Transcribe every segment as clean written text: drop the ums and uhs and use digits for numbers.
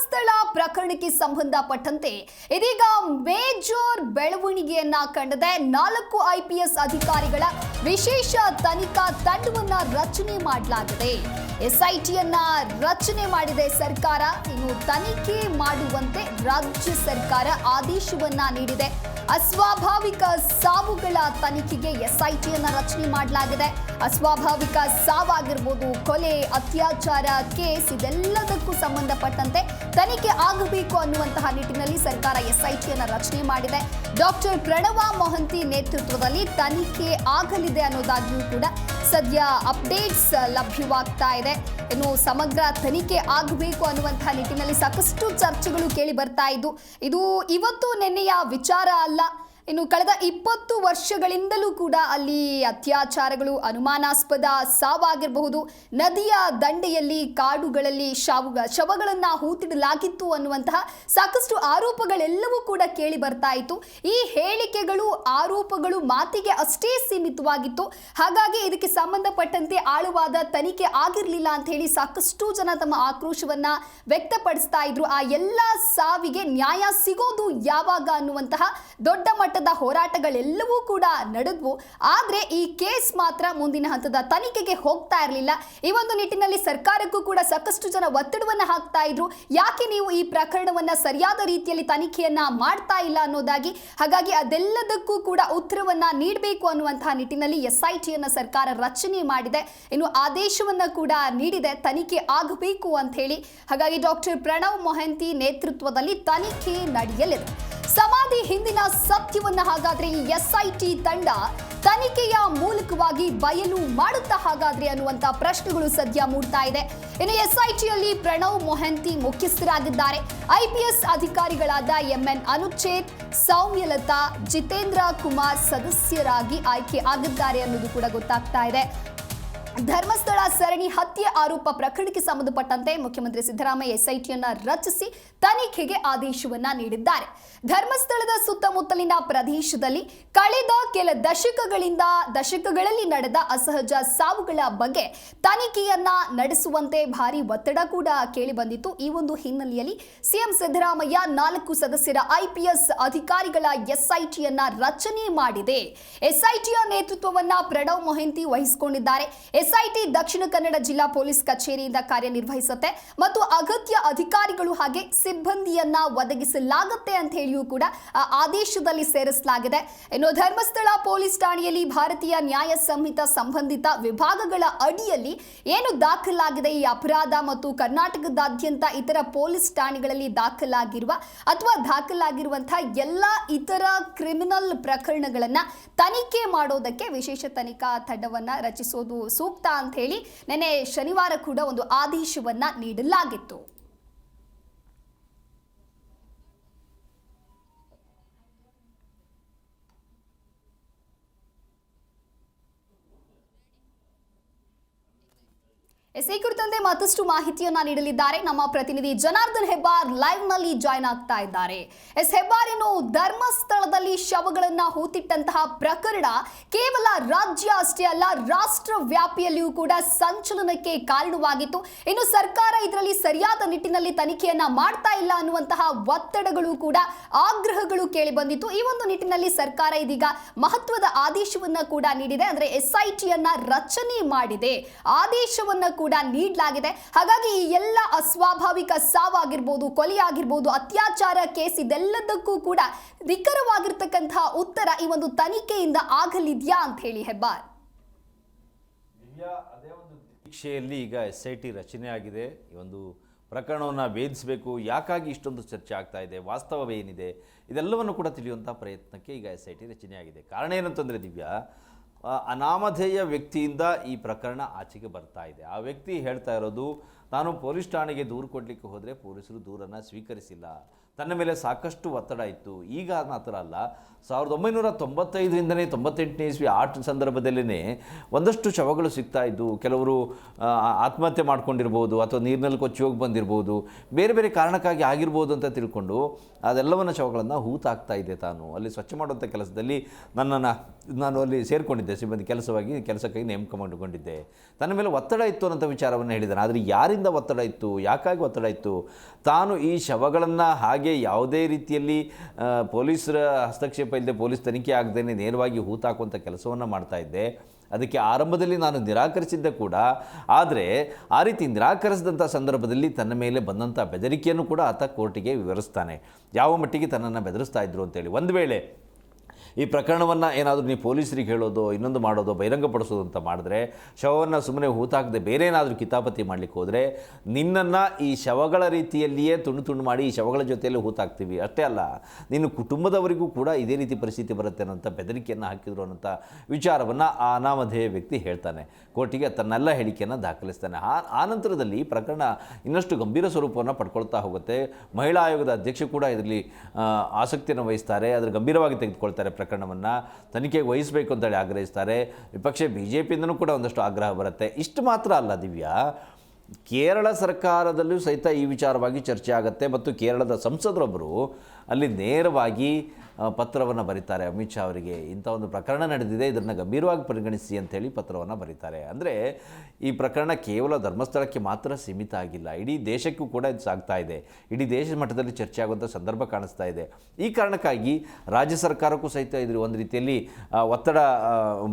ಧರ್ಮಸ್ಥಳ ಪ್ರಕರಣಕ್ಕೆ ಸಂಬಂಧಪಟ್ಟಂತೆ ಇದೀಗ ಮೇಜರ್ ಬೆಳವಣಿಗೆಯನ್ನ ಕಂಡಿದೆ. 4 IPS ಅಧಿಕಾರಿಗಳ ವಿಶೇಷ ತನಿಖಾ ತಂಡವನ್ನ ರಚನೆ ಮಾಡಲಾಗಿದೆ. SITಯನ್ನ ರಚನೆ ಮಾಡಿದೆ ಸರ್ಕಾರ. ಇನ್ನು ತನಿಖೆ ಮಾಡುವಂತೆ ರಾಜ್ಯ ಸರ್ಕಾರ ಆದೇಶವನ್ನ ನೀಡಿದೆ. ಅಸ್ವಾಭಾವಿಕ ಸಾವುಗಳ ತನಿಖೆಗೆ SITಯನ್ನ ರಚನೆ ಮಾಡಲಾಗಿದೆ. ಅಸ್ವಾಭಾವಿಕ ಸಾವಾಗಿರ್ಬೋದು, ಕೊಲೆ, ಅತ್ಯಾಚಾರ ಕೇಸ್ ಇದೆಲ್ಲದಕ್ಕೂ ಸಂಬಂಧಪಟ್ಟಂತೆ ತನಿಖೆ ಆಗಬೇಕು ಅನ್ನುವಂತಹ ನಿಟ್ಟಿನಲ್ಲಿ ಸರ್ಕಾರ SITಯನ್ನ ರಚನೆ ಮಾಡಿದೆ. ಡಾಕ್ಟರ್ ಪ್ರಣವ ಮೊಹಂತಿ ನೇತೃತ್ವದಲ್ಲಿ ತನಿಖೆ ಆಗಲಿದೆ ಅನ್ನೋದಾಗಿಯೂ ಕೂಡ ಸದ್ಯ ಅಪ್ಡೇಟ್ಸ್ ಲಭ್ಯವಾಗ್ತಾ ಇದೆ. ಇನ್ನು ಸಮಗ್ರ ತನಿಖೆ ಆಗಬೇಕು ಅನ್ನುವಂತಹ ನಿಟ್ಟಿನಲ್ಲಿ ಸಾಕಷ್ಟು ಚರ್ಚೆಗಳು ಕೇಳಿ ಬರ್ತಾ ಇದ್ದು, ಇದು ಇವತ್ತು ನಿನ್ನೆಯ ವಿಚಾರ ಅಲ್ಲ. ಇನ್ನು ಕಳೆದ 20 ವರ್ಷಗಳಿಂದಲೂ ಕೂಡ ಅಲ್ಲಿ ಅತ್ಯಾಚಾರಗಳು, ಅನುಮಾನಾಸ್ಪದ ಸಾವಾಗಿರಬಹುದು, ನದಿಯ ದಂಡೆಯಲ್ಲಿ ಕಾಡುಗಳಲ್ಲಿ ಶವಗಳನ್ನ ಹೂತಿಡಲಾಗಿತ್ತು ಅನ್ನುವಂತಹ ಸಾಕಷ್ಟು ಆರೋಪಗಳೆಲ್ಲವೂ ಕೂಡ ಕೇಳಿ ಬರ್ತಾ ಇತ್ತು. ಈ ಹೇಳಿಕೆಗಳು, ಆರೋಪಗಳು ಮಾತಿಗೆ ಅಷ್ಟೇ ಸೀಮಿತವಾಗಿತ್ತು. ಹಾಗಾಗಿ ಇದಕ್ಕೆ ಸಂಬಂಧಪಟ್ಟಂತೆ ಆಳವಾದ ತನಿಖೆ ಆಗಿರಲಿಲ್ಲ ಅಂತ ಹೇಳಿ ಸಾಕಷ್ಟು ಜನ ತಮ್ಮ ಆಕ್ರೋಶವನ್ನ ವ್ಯಕ್ತಪಡಿಸ್ತಾ ಇದ್ರು. ಆ ಎಲ್ಲ ಸಾವಿಗೆ ನ್ಯಾಯ ಸಿಗೋದು ಯಾವಾಗ ಅನ್ನುವಂತಹ ದೊಡ್ಡ ಮಟ್ಟದ ಹೋರಾಟಗಳೆಲ್ಲವೂ ಕೂಡ ನಡೆದ್ವು. ಆದ್ರೆ ಈ ಕೇಸ್ ಮಾತ್ರ ಮುಂದಿನ ಹಂತದ ತನಿಖೆಗೆ ಹೋಗ್ತಾ ಇರಲಿಲ್ಲ. ಈ ಒಂದು ನಿಟ್ಟಿನಲ್ಲಿ ಸರ್ಕಾರಕ್ಕೂ ಕೂಡ ಸಾಕಷ್ಟು ಜನ ಒತ್ತಡವನ್ನ ಹಾಕ್ತಾ ಇದ್ರು. ಯಾಕೆ ನೀವು ಈ ಪ್ರಕರಣವನ್ನ ಸರಿಯಾದ ರೀತಿಯಲ್ಲಿ ತನಿಖೆಯನ್ನ ಮಾಡ್ತಾ ಇಲ್ಲ ಅನ್ನೋದಾಗಿ. ಹಾಗಾಗಿ ಅದೆಲ್ಲದಕ್ಕೂ ಕೂಡ ಉತ್ತರವನ್ನ ನೀಡಬೇಕು ಅನ್ನುವಂತಹ ನಿಟ್ಟಿನಲ್ಲಿ SITಯನ್ನ ಸರ್ಕಾರ ರಚನೆ ಮಾಡಿದೆ. ಇನ್ನು ಆದೇಶವನ್ನ ಕೂಡ ನೀಡಿದೆ, ತನಿಖೆ ಆಗಬೇಕು ಅಂತ ಹೇಳಿ. ಹಾಗಾಗಿ ಡಾಕ್ಟರ್ ಪ್ರಣವ್ ಮೊಹಂತಿ ನೇತೃತ್ವದಲ್ಲಿ ತನಿಖೆ ನಡೆಯಲಿದೆ. ಸಮಾಧಿ ಹಿಂದಿನ ಸತ್ಯವನ್ನ ಹಾಗಾದ್ರೆ ಈ SIT ತಂಡ ತನಿಖೆಯ ಮೂಲಕವಾಗಿ ಬಯಲು ಮಾಡುತ್ತಾ ಹಾಗಾದ್ರೆ ಅನ್ನುವಂತ ಪ್ರಶ್ನೆಗಳು ಸದ್ಯ ಮೂಡ್ತಾ ಇದೆ. ಇನ್ನು SITಯಲ್ಲಿ ಪ್ರಣವ್ ಮೊಹಂತಿ ಮುಖ್ಯಸ್ಥರಾಗಿದ್ದಾರೆ. IPS ಅಧಿಕಾರಿಗಳಾದ MN ಅನುಚೇತ್, ಸೌಮ್ಯಲತಾ, ಜಿತೇಂದ್ರ ಕುಮಾರ್ ಸದಸ್ಯರಾಗಿ ಆಯ್ಕೆ ಆಗಿದ್ದಾರೆ ಅನ್ನೋದು ಕೂಡ ಗೊತ್ತಾಗ್ತಾ ಇದೆ. ಧರ್ಮಸ್ಥಳ ಸರಣಿ ಹತ್ಯೆ ಆರೋಪ ಪ್ರಕರಣಕ್ಕೆ ಸಂಬಂಧಪಟ್ಟಂತೆ ಮುಖ್ಯಮಂತ್ರಿ ಸಿದ್ದರಾಮಯ್ಯ SITಯನ್ನ ರಚಿಸಿ ತನಿಖೆಗೆ ಆದೇಶವನ್ನ ನೀಡಿದ್ದಾರೆ. ಧರ್ಮಸ್ಥಳದ ಸುತ್ತಮುತ್ತಲಿನ ಪ್ರದೇಶದಲ್ಲಿ ಕಳೆದ ಕೆಲ ದಶಕಗಳಲ್ಲಿ ನಡೆದ ಅಸಹಜ ಸಾವುಗಳ ಬಗ್ಗೆ ತನಿಖೆಯನ್ನ ನಡೆಸುವಂತೆ ಭಾರಿ ಒತ್ತಡ ಕೂಡ ಕೇಳಿ ಬಂದಿತ್ತು. ಈ ಒಂದು ಹಿನ್ನೆಲೆಯಲ್ಲಿ ಸಿಎಂ ಸಿದ್ದರಾಮಯ್ಯ 4 ಸದಸ್ಯರ IPS ಅಧಿಕಾರಿಗಳ SITಯನ್ನ ರಚನೆ ಮಾಡಿದೆ. SITಯ ನೇತೃತ್ವವನ್ನ ಪ್ರಣವ್ ಮೊಹಂತಿ ವಹಿಸಿಕೊಂಡಿದ್ದಾರೆ. SIT ದಕ್ಷಿಣ ಕನ್ನಡ ಜಿಲ್ಲಾ ಪೊಲೀಸ್ ಕಚೇರಿಯಿಂದ ಕಾರ್ಯನಿರ್ವಹಿಸುತ್ತೆ ಮತ್ತು ಅಗತ್ಯ ಅಧಿಕಾರಿಗಳು ಹಾಗೆ ಸಿಬ್ಬಂದಿಯನ್ನ ಒದಗಿಸಲಾಗುತ್ತೆ ಅಂತ ಹೇಳಿಯೂ ಕೂಡ ಆದೇಶದಲ್ಲಿ ಸೇರಿಸಲಾಗಿದೆ. ಇನ್ನು ಧರ್ಮಸ್ಥಳ ಪೊಲೀಸ್ ಠಾಣೆಯಲ್ಲಿ ಭಾರತೀಯ ನ್ಯಾಯ ಸಂಹಿತ ಸಂಬಂಧಿತ ವಿಭಾಗಗಳ ಅಡಿಯಲ್ಲಿ ಏನು ದಾಖಲಾಗಿದೆ ಈ ಅಪರಾಧ ಮತ್ತು ಕರ್ನಾಟಕದಾದ್ಯಂತ ಇತರ ಪೊಲೀಸ್ ಠಾಣೆಗಳಲ್ಲಿ ದಾಖಲಾಗಿರುವಂತಹ ಎಲ್ಲ ಇತರ ಕ್ರಿಮಿನಲ್ ಪ್ರಕರಣಗಳನ್ನ ತನಿಖೆ ಮಾಡೋದಕ್ಕೆ ವಿಶೇಷ ತನಿಖಾ ತಂಡವನ್ನ ರಚಿಸೋದು ಸೂಕ್ತ ಅಂತ ಹೇಳಿ ನೆನ್ನೆ ಶನಿವಾರ ಕೂಡ ಒಂದು ಆದೇಶವನ್ನ ನೀಡಲಾಗಿತ್ತು. ಈ ಕುರಿತಂತೆ ಮತ್ತಷ್ಟು ಮಾಹಿತಿಯನ್ನ ನೀಡಲಿದ್ದಾರೆ ನಮ್ಮ ಪ್ರತಿನಿಧಿ ಜನಾರ್ದನ್ ಹೆಬ್ಬಾರ್ ಲೈವ್ ನಲ್ಲಿ ಜಾಯ್ನ್ ಆಗ್ತಾ ಇದ್ದಾರೆ. ಹೆಬ್ಬಾರ್, ಇನ್ನು ಧರ್ಮಸ್ಥಳದಲ್ಲಿ ಶವಗಳನ್ನ ಹೂತಿಟ್ಟಂತಹ ಪ್ರಕರಣ ಕೇವಲ ರಾಜ್ಯ ಅಷ್ಟೇ ಅಲ್ಲ, ರಾಷ್ಟ್ರ ವ್ಯಾಪಿಯಲ್ಲಿಯೂ ಕೂಡ ಸಂಚಲನಕ್ಕೆ ಕಾರಣವಾಗಿತ್ತು. ಇನ್ನು ಸರ್ಕಾರ ಇದರಲ್ಲಿ ಸರಿಯಾದ ನಿಟ್ಟಿನಲ್ಲಿ ತನಿಖೆಯನ್ನ ಮಾಡ್ತಾ ಇಲ್ಲ ಅನ್ನುವಂತಹ ಒತ್ತಡಗಳು ಕೂಡ, ಆಗ್ರಹಗಳು ಕೇಳಿ ಬಂದಿತ್ತು. ಈ ಒಂದು ನಿಟ್ಟಿನಲ್ಲಿ ಸರ್ಕಾರ ಇದೀಗ ಮಹತ್ವದ ಆದೇಶವನ್ನ ಕೂಡ ನೀಡಿದೆ. ಅಂದ್ರೆ SITಯನ್ನ ರಚನೆ ಮಾಡಿದೆ, ಆದೇಶವನ್ನ ಕೂಡ ನೀಡಲಾಗಿದೆ. ಹಾಗಾಗಿ ಈ ಎಲ್ಲ ಅಸ್ವಾಭಾವಿಕ ಸಾವಾಗಿರ್ಬೋದು, ಕೊಲೆಯಾಗಿರ್ಬೋದು, ಅತ್ಯಾಚಾರ ಕೇಸ್ ಇದೆಲ್ಲದಕ್ಕೂ ಕೂಡ ನಿಖರವಾಗಿರ್ತಕ್ಕಂತಹ ಉತ್ತರ ಈ ಒಂದು ತನಿಖೆಯಿಂದ ಆಗಲಿದ್ಯಾ ಅಂತ ಹೇಳಿ ಹೆಬ್ಬಾರ್. ಅದೇ ಒಂದು ನಿರೀಕ್ಷೆಯಲ್ಲಿ ಈಗ SIT ರಚನೆ ಆಗಿದೆ. ಈ ಒಂದು ಪ್ರಕರಣವನ್ನು ಭೇದಿಸಬೇಕು, ಯಾಕಾಗಿ ಇಷ್ಟೊಂದು ಚರ್ಚೆ ಆಗ್ತಾ ಇದೆ, ವಾಸ್ತವವೇನಿದೆ, ಇದೆಲ್ಲವನ್ನು ಕೂಡ ತಿಳಿಯುವಂಥ ಪ್ರಯತ್ನಕ್ಕೆ ಈಗ SIT ರಚನೆ ಆಗಿದೆ. ಕಾರಣ ಏನಂತಂದರೆ ದಿವ್ಯಾ, ಅನಾಮಧೇಯ ವ್ಯಕ್ತಿಯಿಂದ ಈ ಪ್ರಕರಣ ಆಚೆಗೆ ಬರ್ತಾ ಇದೆ. ಆ ವ್ಯಕ್ತಿ ಹೇಳ್ತಾ ಇರೋದು, ನಾನು ಪೊಲೀಸ್ ಠಾಣೆಗೆ ದೂರು ಕೊಡಲಿಕ್ಕೆ ಹೋದರೆ ಪೊಲೀಸರು ದೂರನ್ನು ಸ್ವೀಕರಿಸಿಲ್ಲ, ತನ್ನ ಮೇಲೆ ಸಾಕಷ್ಟು ಒತ್ತಡ ಇತ್ತು. ಈಗ ಆ ಥರ ಅಲ್ಲ, 1995ರಿಂದನೇ 98ನೇ ಇಸ್ವಿ ಆ ಸಂದರ್ಭದಲ್ಲೇ ಒಂದಷ್ಟು ಶವಗಳು ಸಿಗ್ತಾ ಇದ್ದು, ಕೆಲವರು ಆತ್ಮಹತ್ಯೆ ಮಾಡ್ಕೊಂಡಿರ್ಬೋದು ಅಥವಾ ನೀರಿನಲ್ಲಿ ಕೊಚ್ಚಿ ಹೋಗಿ ಬಂದಿರ್ಬೋದು, ಬೇರೆ ಬೇರೆ ಕಾರಣಕ್ಕಾಗಿ ಆಗಿರ್ಬೋದು ಅಂತ ತಿಳ್ಕೊಂಡು ಅದೆಲ್ಲವನ್ನ ಶವಗಳನ್ನು ಹೂತಾಗ್ತಾ ಇದೆ. ತಾನು ಅಲ್ಲಿ ಸ್ವಚ್ಛ ಮಾಡುವಂಥ ಕೆಲಸದಲ್ಲಿ ನಾನು ಅಲ್ಲಿ ಸೇರಿಕೊಂಡಿದ್ದೆ, ಸಿಬ್ಬಂದಿ ಕೆಲಸಕ್ಕಾಗಿ ನೇಮಕ ಮಾಡಿಕೊಂಡಿದ್ದೆ. ತನ್ನ ಮೇಲೆ ಒತ್ತಡ ಇತ್ತು ಅನ್ನೋಂಥ ವಿಚಾರವನ್ನು ಹೇಳಿದ್ದಾನೆ. ಆದರೆ ಯಾರಿಂದ ಯಾರಿಂದ ಒತ್ತಡ ಇತ್ತು, ಯಾಕಾಗಿ ಒತ್ತಡ ಇತ್ತು, ತಾನು ಈ ಶವಗಳನ್ನು ಹಾಗೆ ಯಾವುದೇ ರೀತಿಯಲ್ಲಿ ಪೊಲೀಸರ ಹಸ್ತಕ್ಷೇಪ ಇಲ್ಲದೆ ಪೊಲೀಸ್ ತನಿಖೆ ಆಗದೇನೆ ನೇರವಾಗಿ ಹೂತಾಕುವಂಥ ಕೆಲಸವನ್ನು ಮಾಡ್ತಾ ಇದ್ದೆ. ಅದಕ್ಕೆ ಆರಂಭದಲ್ಲಿ ನಾನು ನಿರಾಕರಿಸಿದ್ದೆ ಕೂಡ. ಆದರೆ ಆ ರೀತಿ ನಿರಾಕರಿಸಿದಂಥ ಸಂದರ್ಭದಲ್ಲಿ ತನ್ನ ಮೇಲೆ ಬಂದಂಥ ಬೆದರಿಕೆಯನ್ನು ಕೂಡ ಆತ ಕೋರ್ಟಿಗೆ ವಿವರಿಸ್ತಾನೆ, ಯಾವ ಮಟ್ಟಿಗೆ ತನ್ನನ್ನು ಬೆದರಿಸ್ತಾ ಇದ್ರು ಅಂತೇಳಿ. ಒಂದು ವೇಳೆ ಈ ಪ್ರಕರಣವನ್ನು ಏನಾದರೂ ನೀವು ಪೊಲೀಸರಿಗೆ ಹೇಳೋದು, ಇನ್ನೊಂದು ಮಾಡೋದು, ಬಹಿರಂಗಪಡಿಸೋದು ಅಂತ ಮಾಡಿದ್ರೆ, ಶವವನ್ನು ಸುಮ್ಮನೆ ಹೂತಾಕದೆ ಬೇರೆ ಏನಾದರೂ ಕಿತಾಪತಿ ಮಾಡಲಿಕ್ಕೆ ಹೋದರೆ ನಿನ್ನನ್ನು ಈ ಶವಗಳ ರೀತಿಯಲ್ಲಿಯೇ ತುಂಡು ಮಾಡಿ ಈ ಶವಗಳ ಜೊತೆಯಲ್ಲಿ ಹೂತಾಕ್ತೀವಿ, ಅಷ್ಟೇ ಅಲ್ಲ ನಿನ್ನ ಕುಟುಂಬದವರಿಗೂ ಕೂಡ ಇದೇ ರೀತಿ ಪರಿಸ್ಥಿತಿ ಬರುತ್ತೆ ಅನ್ನೋಂಥ ಬೆದರಿಕೆಯನ್ನು ಹಾಕಿದ್ರು ಅನ್ನೋಂಥ ವಿಚಾರವನ್ನು ಆ ಅನಾಮಧೇಯ ವ್ಯಕ್ತಿ ಹೇಳ್ತಾನೆ. ಕೋರ್ಟಿಗೆ ತನ್ನೆಲ್ಲ ಹೇಳಿಕೆಯನ್ನು ದಾಖಲಿಸ್ತಾನೆ. ಆ ನಂತರದಲ್ಲಿ ಈ ಪ್ರಕರಣ ಇನ್ನಷ್ಟು ಗಂಭೀರ ಸ್ವರೂಪವನ್ನು ಪಡ್ಕೊಳ್ತಾ ಹೋಗುತ್ತೆ. ಮಹಿಳಾ ಆಯೋಗದ ಅಧ್ಯಕ್ಷ ಕೂಡ ಇದರಲ್ಲಿ ಆಸಕ್ತಿಯನ್ನು ವಹಿಸ್ತಾರೆ, ಅದರ ಗಂಭೀರವಾಗಿ ತೆಗೆದುಕೊಳ್ತಾರೆ. ಪ್ರಕರಣವನ್ನು ತನಿಖೆಗೆ ವಹಿಸಬೇಕು ಅಂತೇಳಿ ಆಗ್ರಹಿಸ್ತಾರೆ. ವಿಪಕ್ಷ BJPಯಿಂದನೂ ಕೂಡ ಒಂದಷ್ಟು ಆಗ್ರಹ ಬರುತ್ತೆ. ಇಷ್ಟು ಮಾತ್ರ ಅಲ್ಲ ದಿವ್ಯಾ, ಕೇರಳ ಸರ್ಕಾರದಲ್ಲೂ ಸಹಿತ ಈ ವಿಚಾರವಾಗಿ ಚರ್ಚೆ ಆಗುತ್ತೆ ಮತ್ತು ಕೇರಳದ ಸಂಸದರೊಬ್ಬರು ಅಲ್ಲಿ ನೇರವಾಗಿ ಪತ್ರವನ್ನು ಬರೀತಾರೆ ಅಮಿತ್ ಶಾ ಅವರಿಗೆ. ಇಂಥ ಒಂದು ಪ್ರಕರಣ ನಡೆದಿದೆ, ಇದನ್ನು ಗಂಭೀರವಾಗಿ ಪರಿಗಣಿಸಿ ಅಂತೇಳಿ ಪತ್ರವನ್ನು ಬರೀತಾರೆ. ಅಂದರೆ ಈ ಪ್ರಕರಣ ಕೇವಲ ಧರ್ಮಸ್ಥಳಕ್ಕೆ ಮಾತ್ರ ಸೀಮಿತ ಆಗಿಲ್ಲ, ಇಡೀ ದೇಶಕ್ಕೂ ಕೂಡ ಇದು ಸಾಗ್ತಾ ಇದೆ, ಇಡೀ ದೇಶದ ಮಟ್ಟದಲ್ಲಿ ಚರ್ಚೆ ಆಗುವಂಥ ಸಂದರ್ಭ ಕಾಣಿಸ್ತಾ ಇದೆ. ಈ ಕಾರಣಕ್ಕಾಗಿ ರಾಜ್ಯ ಸರ್ಕಾರಕ್ಕೂ ಸಹಿತ ಇದ್ರ ಒಂದು ರೀತಿಯಲ್ಲಿ ಒತ್ತಡ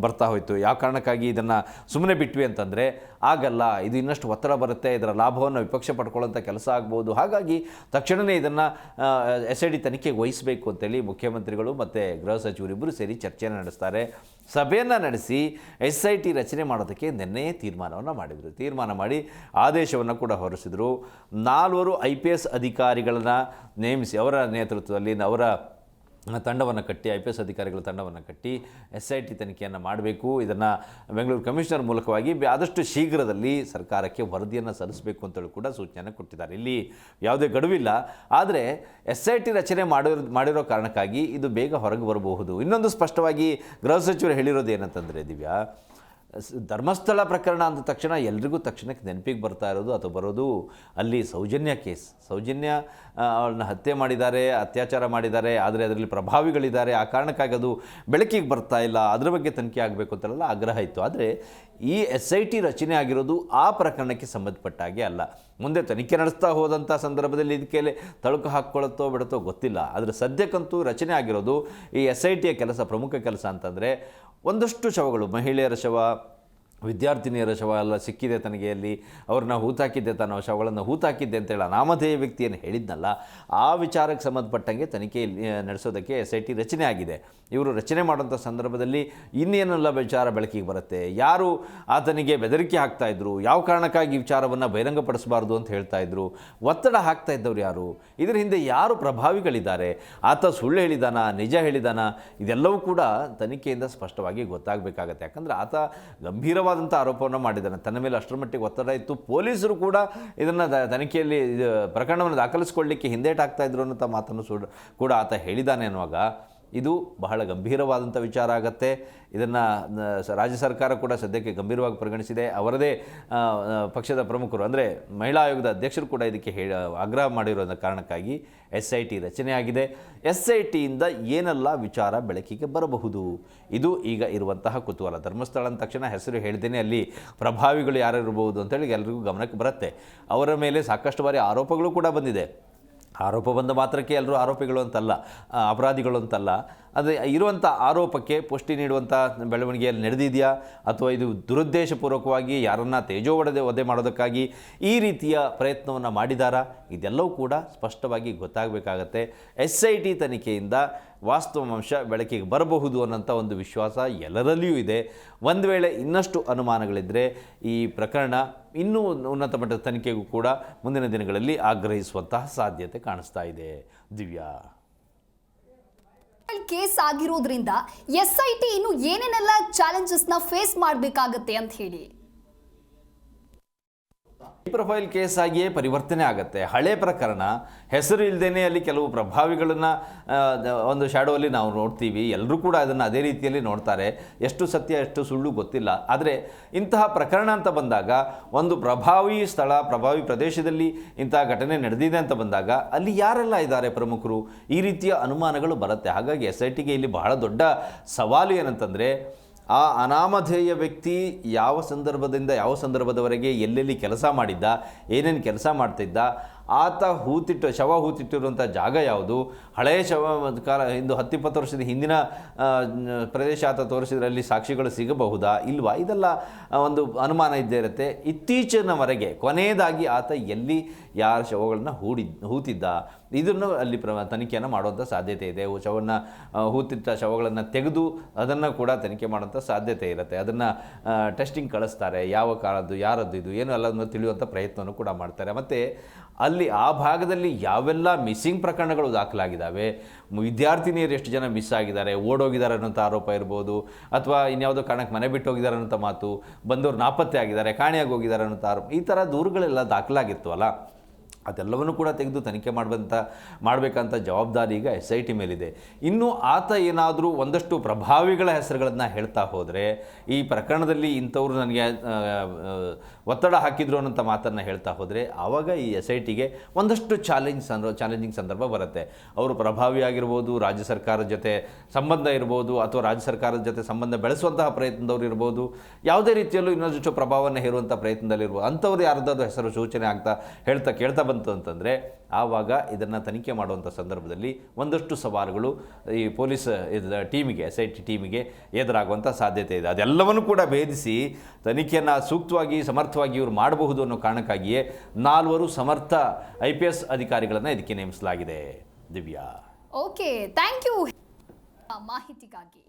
ಬರ್ತಾ ಹೋಯಿತು. ಯಾವ ಕಾರಣಕ್ಕಾಗಿ ಇದನ್ನು ಸುಮ್ಮನೆ ಬಿಟ್ವಿ ಅಂತಂದರೆ ಆಗಲ್ಲ, ಇದು ಇನ್ನಷ್ಟು ಒತ್ತಡ ಬರುತ್ತೆ, ಇದರ ಲಾಭವನ್ನು ವಿಪಕ್ಷ ಪಡ್ಕೊಳ್ಳೋಂಥ ಕೆಲಸ ಆಗ್ಬೋದು. ಹಾಗಾಗಿ ತಕ್ಷಣವೇ ಇದನ್ನು SIT ತನಿಖೆಗೆ ವಹಿಸಬೇಕು ಅಂತೇಳಿ ಮುಖ್ಯಮಂತ್ರಿಗಳು ಮತ್ತು ಗೃಹ ಸಚಿವರಿಬ್ಬರು ಸೇರಿ ಚರ್ಚೆಯನ್ನು ನಡೆಸ್ತಾರೆ. ಸಭೆಯನ್ನು ನಡೆಸಿ SIT ರಚನೆ ಮಾಡೋದಕ್ಕೆ ನಿನ್ನೆಯೇ ತೀರ್ಮಾನವನ್ನು ಮಾಡಿದರು. ತೀರ್ಮಾನ ಮಾಡಿ ಆದೇಶವನ್ನು ಕೂಡ ಹೊರಡಿಸಿದರು. 4 IPS ಅಧಿಕಾರಿಗಳನ್ನು ನೇಮಿಸಿ ಅವರ ನೇತೃತ್ವದಲ್ಲಿ ಅವರ ತಂಡವನ್ನು ಕಟ್ಟಿ, IPS ಅಧಿಕಾರಿಗಳ ತಂಡವನ್ನು ಕಟ್ಟಿ SIT ತನಿಖೆಯನ್ನು ಮಾಡಬೇಕು. ಇದನ್ನು ಬೆಂಗಳೂರು ಕಮಿಷನರ್ ಮೂಲಕವಾಗಿ ಆದಷ್ಟು ಶೀಘ್ರದಲ್ಲಿ ಸರ್ಕಾರಕ್ಕೆ ವರದಿಯನ್ನು ಸಲ್ಲಿಸಬೇಕು ಅಂತೇಳಿ ಕೂಡ ಸೂಚನೆ ಕೊಟ್ಟಿದ್ದಾರೆ. ಇಲ್ಲಿ ಯಾವುದೇ ಗಡುವಿಲ್ಲ. ಆದರೆ SIT ರಚನೆ ಮಾಡಿರೋ ಕಾರಣಕ್ಕಾಗಿ ಇದು ಬೇಗ ಹೊರಗೆ ಬರಬಹುದು. ಇನ್ನೊಂದು ಸ್ಪಷ್ಟವಾಗಿ ಗೃಹ ಸಚಿವರು ಹೇಳಿರೋದು ಏನಂತಂದರೆ ದಿವ್ಯಾ, ಧರ್ಮಸ್ಥಳ ಪ್ರಕರಣ ಅಂದ ತಕ್ಷಣ ಎಲ್ರಿಗೂ ತಕ್ಷಣಕ್ಕೆ ನೆನಪಿಗೆ ಬರ್ತಾ ಇರೋದು ಅಥವಾ ಬರೋದು ಅಲ್ಲಿ ಸೌಜನ್ಯ ಕೇಸ್. ಸೌಜನ್ಯ ಅವಳನ್ನ ಹತ್ಯೆ ಮಾಡಿದ್ದಾರೆ, ಅತ್ಯಾಚಾರ ಮಾಡಿದ್ದಾರೆ, ಆದರೆ ಅದರಲ್ಲಿ ಪ್ರಭಾವಿಗಳಿದ್ದಾರೆ. ಆ ಕಾರಣಕ್ಕಾಗಿ ಅದು ಬೆಳಕಿಗೆ ಬರ್ತಾ ಇಲ್ಲ, ಅದರ ಬಗ್ಗೆ ತನಿಖೆ ಆಗಬೇಕು ಅಂತೆಲ್ಲ ಆಗ್ರಹ ಇತ್ತು. ಆದರೆ ಈ SIT ರಚನೆ ಆಗಿರೋದು ಆ ಪ್ರಕರಣಕ್ಕೆ ಸಂಬಂಧಪಟ್ಟ ಹಾಗೆ ಅಲ್ಲ. ಮುಂದೆ ತನಿಖೆ ನಡೆಸ್ತಾ ಹೋದಂಥ ಸಂದರ್ಭದಲ್ಲಿ ಇದಕ್ಕೆ ತಳುಕು ಹಾಕ್ಕೊಳ್ಳುತ್ತೋ ಬಿಡುತ್ತೋ ಗೊತ್ತಿಲ್ಲ. ಆದರೆ ಸದ್ಯಕ್ಕಂತೂ ರಚನೆ ಆಗಿರೋದು ಈ SITಯ ಕೆಲಸ, ಪ್ರಮುಖ ಕೆಲಸ ಅಂತಂದರೆ ಒಂದಷ್ಟು ಶವಗಳು, ಮಹಿಳೆಯರ ಶವ, ವಿದ್ಯಾರ್ಥಿನಿಯರ ಶವ ಎಲ್ಲ ಸಿಕ್ಕಿದೆ ತನಗೆ, ಅಲ್ಲಿ ಅವ್ರನ್ನ ಹೂತಾಕಿದ್ದೆ, ತಾನು ಶವಗಳನ್ನು ಹೂತಾಕಿದ್ದೆ ಅಂತೇಳಿ ಅನಾಮಧೇಯ ವ್ಯಕ್ತಿಯನ್ನು ಹೇಳಿದ್ನಲ್ಲ, ಆ ವಿಚಾರಕ್ಕೆ ಸಂಬಂಧಪಟ್ಟಂಗೆ ತನಿಖೆ ನಡೆಸೋದಕ್ಕೆ SIT ರಚನೆ ಆಗಿದೆ. ಇವರು ರಚನೆ ಮಾಡೋಂಥ ಸಂದರ್ಭದಲ್ಲಿ ಇನ್ನೇನೆಲ್ಲ ವಿಚಾರ ಬೆಳಕಿಗೆ ಬರುತ್ತೆ, ಯಾರು ಆತನಿಗೆ ಬೆದರಿಕೆ ಹಾಕ್ತಾಯಿದ್ರು, ಯಾವ ಕಾರಣಕ್ಕಾಗಿ ವಿಚಾರವನ್ನು ಬಹಿರಂಗಪಡಿಸಬಾರ್ದು ಅಂತ ಹೇಳ್ತಾಯಿದ್ರು, ಒತ್ತಡ ಹಾಕ್ತಾ ಇದ್ದವ್ರು ಯಾರು, ಇದರ ಹಿಂದೆ ಯಾರು ಪ್ರಭಾವಿಗಳಿದ್ದಾರೆ, ಆತ ಸುಳ್ಳು ಹೇಳಿದಾನ, ನಿಜ ಹೇಳಿದಾನ, ಇದೆಲ್ಲವೂ ಕೂಡ ತನಿಖೆಯಿಂದ ಸ್ಪಷ್ಟವಾಗಿ ಗೊತ್ತಾಗಬೇಕಾಗತ್ತೆ. ಯಾಕಂದರೆ ಆತ ಗಂಭೀರವಾದಂಥ ಆರೋಪವನ್ನು ಮಾಡಿದ್ದಾನೆ, ತನ್ನ ಮೇಲೆ ಅಷ್ಟರ ಮಟ್ಟಿಗೆ ಒತ್ತಡ ಇತ್ತು. ಪೊಲೀಸರು ಕೂಡ ಇದನ್ನು ತನಿಖೆಯಲ್ಲಿ ಪ್ರಕರಣವನ್ನು ದಾಖಲಿಸಿಕೊಳ್ಳಲಿಕ್ಕೆ ಹಿಂದೇಟಾಗ್ತಾ ಇದ್ರು ಅನ್ನೋ ಮಾತನ್ನು ಕೂಡ ಆತ ಹೇಳಿದ್ದಾನೆ ಅನ್ನುವಾಗ ಇದು ಬಹಳ ಗಂಭೀರವಾದಂಥ ವಿಚಾರ ಆಗುತ್ತೆ. ಇದನ್ನು ರಾಜ್ಯ ಸರ್ಕಾರ ಕೂಡ ಸದ್ಯಕ್ಕೆ ಗಂಭೀರವಾಗಿ ಪರಿಗಣಿಸಿದೆ. ಅವರದೇ ಪಕ್ಷದ ಪ್ರಮುಖರು ಅಂದರೆ ಮಹಿಳಾ ಆಯೋಗದ ಅಧ್ಯಕ್ಷರು ಕೂಡ ಇದಕ್ಕೆ ಆಗ್ರಹ ಮಾಡಿರೋ ಕಾರಣಕ್ಕಾಗಿ SIT ರಚನೆಯಾಗಿದೆ. SITಯಿಂದ ಏನೆಲ್ಲ ವಿಚಾರ ಬೆಳಕಿಗೆ ಬರಬಹುದು, ಇದು ಈಗ ಇರುವಂತಹ ಕುತೂಹಲ. ಧರ್ಮಸ್ಥಳ ಅಂದ ತಕ್ಷಣ ಹೆಸರು ಹೇಳ್ದೇನೆ ಅಲ್ಲಿ ಪ್ರಭಾವಿಗಳು ಯಾರಿರಬಹುದು ಅಂತೇಳಿ ಎಲ್ರಿಗೂ ಗಮನಕ್ಕೆ ಬರುತ್ತೆ. ಅವರ ಮೇಲೆ ಸಾಕಷ್ಟು ಬಾರಿ ಆರೋಪಗಳು ಕೂಡ ಬಂದಿದೆ. ಆರೋಪ ಬಂದ ಮಾತ್ರಕ್ಕೆ ಎಲ್ಲರೂ ಆರೋಪಿಗಳು ಅಂತಲ್ಲ, ಅಪರಾಧಿಗಳು ಅಂತಲ್ಲ. ಅದು ಇರುವಂಥ ಆರೋಪಕ್ಕೆ ಪುಷ್ಟಿ ನೀಡುವಂಥ ಬೆಳವಣಿಗೆಯಲ್ಲಿ ನಡೆದಿದೆಯಾ ಅಥವಾ ಇದು ದುರುದ್ದೇಶಪೂರ್ವಕವಾಗಿ ಯಾರನ್ನ ವಧೆ ಮಾಡೋದಕ್ಕಾಗಿ ಈ ರೀತಿಯ ಪ್ರಯತ್ನವನ್ನು ಮಾಡಿದಾರಾ, ಇದೆಲ್ಲವೂ ಕೂಡ ಸ್ಪಷ್ಟವಾಗಿ ಗೊತ್ತಾಗಬೇಕಾಗತ್ತೆ. SIT ತನಿಖೆಯಿಂದ ವಾಸ್ತವಾಂಶ ಬೆಳಕಿಗೆ ಬರಬಹುದು ಅನ್ನೋಂಥ ಒಂದು ವಿಶ್ವಾಸ ಎಲ್ಲರಲ್ಲಿಯೂ ಇದೆ. ಒಂದು ವೇಳೆ ಇನ್ನಷ್ಟು ಅನುಮಾನಗಳಿದ್ದರೆ ಈ ಪ್ರಕರಣ ಇನ್ನೂ ಉನ್ನತ ಮಟ್ಟದ ತನಿಖೆಗೂ ಕೂಡ ಮುಂದಿನ ದಿನಗಳಲ್ಲಿ ಆಗ್ರಹಿಸುವಂತಹ ಸಾಧ್ಯತೆ ಕಾಣಿಸ್ತಾ ಇದೆ. ದಿವ್ಯಾ, ಕೇಸ್ ಆಗಿರೋದ್ರಿಂದ SIT ಇನ್ನು ಏನೇನೆಲ್ಲ ಚಾಲೆಂಜಸ್ನ ಫೇಸ್ ಮಾಡಬೇಕಾಗತ್ತೆ ಅಂತ ಹೇಳಿ. ಪ್ರೊಫೈಲ್ ಕೇಸ್ ಆಗಿಯೇ ಪರಿವರ್ತನೆ ಆಗುತ್ತೆ. ಹಳೆ ಪ್ರಕರಣ ಹೆಸರು ಇಲ್ಲದೇ ಅಲ್ಲಿ ಕೆಲವು ಪ್ರಭಾವಿಗಳನ್ನು ಒಂದು ಶಾಡೋಲ್ಲಿ ನಾವು ನೋಡ್ತೀವಿ. ಎಲ್ಲರೂ ಕೂಡ ಅದನ್ನು ಅದೇ ರೀತಿಯಲ್ಲಿ ನೋಡ್ತಾರೆ. ಎಷ್ಟು ಸತ್ಯ ಎಷ್ಟು ಸುಳ್ಳು ಗೊತ್ತಿಲ್ಲ. ಆದರೆ ಇಂತಹ ಪ್ರಕರಣ ಅಂತ ಬಂದಾಗ, ಒಂದು ಪ್ರಭಾವಿ ಸ್ಥಳ, ಪ್ರಭಾವಿ ಪ್ರದೇಶದಲ್ಲಿ ಇಂತಹ ಘಟನೆ ನಡೆದಿದೆ ಅಂತ ಬಂದಾಗ ಅಲ್ಲಿ ಯಾರೆಲ್ಲ ಇದ್ದಾರೆ ಪ್ರಮುಖರು, ಈ ರೀತಿಯ ಅನುಮಾನಗಳು ಬರುತ್ತೆ. ಹಾಗಾಗಿ SITಗೆ ಇಲ್ಲಿ ಬಹಳ ದೊಡ್ಡ ಸವಾಲು ಏನಂತಂದರೆ ಆ ಅನಾಮಧೇಯ ವ್ಯಕ್ತಿ ಯಾವ ಸಂದರ್ಭದವರೆಗೆ ಎಲ್ಲೆಲ್ಲಿ ಕೆಲಸ ಮಾಡಿದ್ದ, ಏನೇನು ಕೆಲಸ ಮಾಡ್ತಿದ್ದ, ಆತ ಶವ ಹೂತಿಟ್ಟಿರುವಂಥ ಜಾಗ ಯಾವುದು, ಹಳೆಯ ಇಂದು 10-20 ವರ್ಷದ ಹಿಂದಿನ ಪ್ರದೇಶ ಆತ ತೋರಿಸಿದ್ರಲ್ಲಿ ಸಾಕ್ಷಿಗಳು ಸಿಗಬಹುದಾ ಇಲ್ವಾ, ಇದೆಲ್ಲ ಒಂದು ಅನುಮಾನ ಇದ್ದೇ ಇರುತ್ತೆ. ಇತ್ತೀಚಿನವರೆಗೆ ಕೊನೆಯದಾಗಿ ಆತ ಎಲ್ಲಿ ಯಾರ ಶವಗಳನ್ನ ಹೂತಿದ್ದ ಇದನ್ನು ಅಲ್ಲಿ ತನಿಖೆಯನ್ನು ಮಾಡುವಂಥ ಸಾಧ್ಯತೆ ಇದೆ. ಹೂತಿಟ್ಟ ಶವಗಳನ್ನು ತೆಗೆದು ಅದನ್ನು ಕೂಡ ತನಿಖೆ ಮಾಡುವಂಥ ಸಾಧ್ಯತೆ ಇರುತ್ತೆ. ಅದನ್ನು ಟೆಸ್ಟಿಂಗ್ ಕಳಿಸ್ತಾರೆ, ಯಾವ ಕಾಲದ್ದು ಯಾರದ್ದು ಇದು ಏನು ಎಲ್ಲದನ್ನು ತಿಳಿಯುವಂಥ ಪ್ರಯತ್ನವನ್ನು ಕೂಡ ಮಾಡ್ತಾರೆ. ಮತ್ತು ಅಲ್ಲಿ ಆ ಭಾಗದಲ್ಲಿ ಯಾವೆಲ್ಲ ಮಿಸ್ಸಿಂಗ್ ಪ್ರಕರಣಗಳು ದಾಖಲಾಗಿದ್ದಾವೆ, ವಿದ್ಯಾರ್ಥಿನಿಯರು ಎಷ್ಟು ಜನ ಮಿಸ್ ಆಗಿದ್ದಾರೆ, ಓಡೋಗಿದ್ದಾರೆ ಅನ್ನೋಂಥ ಆರೋಪ ಇರ್ಬೋದು, ಅಥವಾ ಇನ್ಯಾವುದೋ ಕಾರಣಕ್ಕೆ ಮನೆ ಬಿಟ್ಟು ಹೋಗಿದ್ದಾರೆ ಅನ್ನೋಂಥ ಮಾತು, ಬಂದವರು ನಾಪತ್ತೆ ಆಗಿದ್ದಾರೆ, ಕಾಣೆಯಾಗಿ ಹೋಗಿದ್ದಾರೆ ಅನ್ನೋಂಥ ಆರೋಪ, ಈ ಥರ ದೂರುಗಳೆಲ್ಲ ದಾಖಲಾಗಿರ್ತವಲ್ಲ, ಅದೆಲ್ಲವನ್ನು ಕೂಡ ತೆಗೆದು ತನಿಖೆ ಮಾಡಬೇಕಂತ ಜವಾಬ್ದಾರಿ ಈಗ SIT ಮೇಲಿದೆ. ಇನ್ನು ಆತ ಏನಾದರೂ ಒಂದಷ್ಟು ಪ್ರಭಾವಿಗಳ ಹೆಸರುಗಳನ್ನು ಹೇಳ್ತಾ ಹೋದರೆ, ಈ ಪ್ರಕರಣದಲ್ಲಿ ಇಂಥವ್ರು ನನಗೆ ಒತ್ತಡ ಹಾಕಿದ್ರು ಅನ್ನೋಂಥ ಮಾತನ್ನು ಹೇಳ್ತಾ ಹೋದರೆ, ಆವಾಗ ಈ SITಗೆ ಒಂದಷ್ಟು ಚಾಲೆಂಜಿಂಗ್ ಸಂದರ್ಭ ಬರುತ್ತೆ. ಅವರು ಪ್ರಭಾವಿಯಾಗಿರ್ಬೋದು, ರಾಜ್ಯ ಸರ್ಕಾರದ ಜೊತೆ ಸಂಬಂಧ ಇರ್ಬೋದು, ಅಥವಾ ರಾಜ್ಯ ಸರ್ಕಾರದ ಜೊತೆ ಸಂಬಂಧ ಬೆಳೆಸುವಂತಹ ಪ್ರಯತ್ನದವ್ರು ಇರ್ಬೋದು, ಯಾವುದೇ ರೀತಿಯಲ್ಲೂ ಇನ್ನೊಂದಷ್ಟು ಪ್ರಭಾವವನ್ನು ಹೇರುವಂಥ ಪ್ರಯತ್ನದಲ್ಲಿರ್ಬೋದು, ಅಂಥವ್ರು ಯಾರ್ದಾದ್ರು ಹೆಸರು ಸೂಚನೆ ಕೇಳ್ತಾ ಬಂತು ಅಂತಂದರೆ, ಆವಾಗ ಇದನ್ನು ತನಿಖೆ ಮಾಡುವಂಥ ಸಂದರ್ಭದಲ್ಲಿ ಒಂದಷ್ಟು ಸವಾಲುಗಳು ಈ ಪೊಲೀಸ್ ಟೀಮಿಗೆ, SIT ಟೀಮಿಗೆ ಎದುರಾಗುವಂಥ ಸಾಧ್ಯತೆ ಇದೆ. ಅದೆಲ್ಲವನ್ನು ಕೂಡ ಭೇದಿಸಿ ತನಿಖೆಯನ್ನು ಸೂಕ್ತವಾಗಿ ಸಮರ್ಥವಾಗಿ ಇವರು ಮಾಡಬಹುದು ಅನ್ನೋ ಕಾರಣಕ್ಕಾಗಿಯೇ 4 ಸಮರ್ಥ IPS ಅಧಿಕಾರಿಗಳನ್ನು ಇದಕ್ಕೆ ನೇಮಿಸಲಾಗಿದೆ. ದಿವ್ಯಾ, ಓಕೆ, ಥ್ಯಾಂಕ್ ಯು ಮಾಹಿತಿಗಾಗಿ.